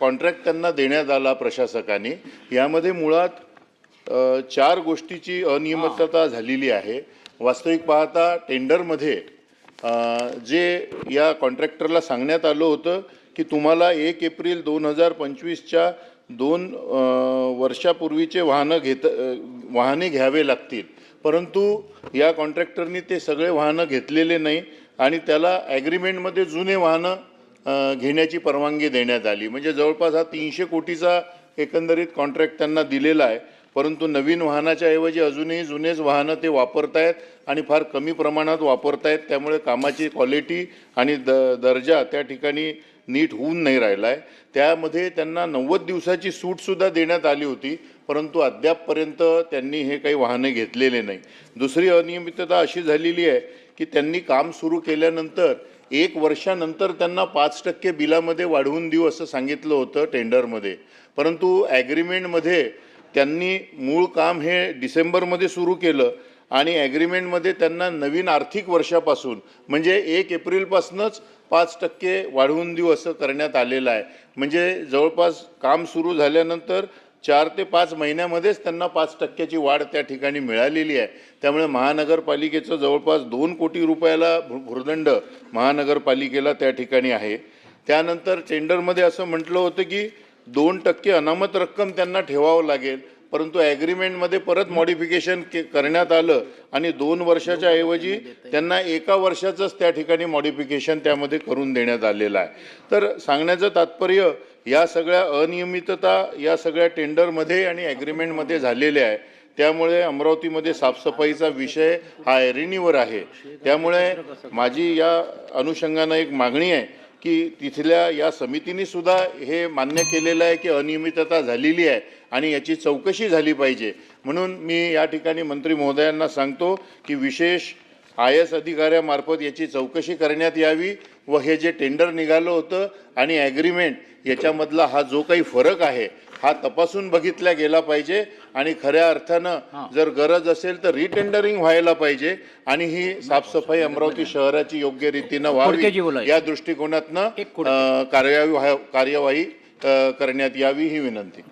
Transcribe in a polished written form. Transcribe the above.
Contract त्यांना देण्यात आला प्रशासकाने, यामध्ये मुळात 4 गोष्टीची अनियमितता झालेली आहे। वास्तविक पाहता टेंडरमध्ये जे या कॉन्ट्रॅक्टरला सांगण्यात आलं होतं की तुम्हाला 1 एप्रिल 2025च्या 2 वर्षापूर्वीचे वाहने घ्यावे लागतील, परंतु या कॉन्ट्रॅक्टरनी ते सगळे वाहनं घेतलेले नाही आणि त्याला ॲग्रीमेंटमध्ये जुने वाहनं घेण्याची परवानगी देण्यात आली। म्हणजे जवळपास हा 300 कोटीचा एकंदरीत कॉन्ट्रॅक्ट त्यांना दिलेला आहे, परंतु नवीन वाहनाच्या ऐवजी अजूनही जुनेच वाहनं ते वापरतायत आणि फार कमी प्रमाणात वापरतायत। त्यामुळे कामाची क्वालिटी आणि दर्जा त्या ठिकाणी नीट होऊन नाही राहिला आहे। त्यामध्ये त्यांना 90 दिवसाची सूटसुद्धा देण्यात आली होती, परंतु अद्यापपर्यंत त्यांनी हे काही वाहने घेतलेले नाही। दुसरी अनियमितता अशी झालेली आहे की त्यांनी काम सुरू केल्यानंतर 1 वर्षानंतर त्यांना 5% बिलामध्ये वाढवून देऊ असं सांगितलं होतं टेंडरमध्ये, परंतु ॲग्रीमेंटमध्ये त्यांनी मूळ काम हे डिसेंबरमध्ये सुरू केलं आणि ॲग्रीमेंटमध्ये त्यांना नवीन आर्थिक वर्षापासून म्हणजे 1 एप्रिलपासूनच 5% वाढवून देऊ असं करण्यात आलेलं आहे। म्हणजे जवळपास काम सुरू झाल्यानंतर 4 ते 5 महिन्यामध्येच त्यांना 5%ची वाढ त्या ठिकाणी मिळालेली आहे। त्यामुळे महानगरपालिकेचं जवळपास 2 कोटी रुपयाला भुर्दंड महानगरपालिकेला त्या ठिकाणी आहे। त्यानंतर टेंडरमध्ये असं म्हटलं होतं की 2% अनामत रक्कम त्यांना ठेवावं लागेल, परंतु ॲग्रीमेंटमध्ये परत मॉडिफिकेशन करण्यात आलं आणि 2 वर्षाच्या ऐवजी त्यांना 1 वर्षाचंच त्या ठिकाणी मॉडिफिकेशन त्यामध्ये करून देण्यात आलेलं आहे। तर सांगण्याचं तात्पर्य या सगळ्या अनियमितता या सगळ्या टेंडरमध्ये आणि ॲग्रीमेंटमध्ये झालेल्या आहे। त्यामुळे अमरावतीमध्ये साफसफाईचा विषय हा ऐरणीवर आहे। त्यामुळे माझी या अनुषंगानं एक मागणी आहे की तिथल्या या समितीने सुद्धा हे मान्य केलेलं आहे की अनियमितता झालेली आहे आणि याची चौकशी झाली पाहिजे। म्हणून मी या ठिकाणी मंत्री महोदयांना सांगतो की विशेष IAS अधिकाऱ्यामार्फत याची चौकशी करण्यात यावी व हे जे टेंडर निघालं होतं आणि ॲग्रीमेंट याच्यामधला हा जो काही फरक आहे हा तपासून बघितला गेला पाहिजे आणि खऱ्या अर्थानं जर गरज असेल तर रिटेंडरिंग व्हायला पाहिजे आणि ही साफसफाई अमरावती शहराची योग्य रीतीनं व्हावी या दृष्टिकोनातनं कार्यवाही करण्यात यावी ही विनंती।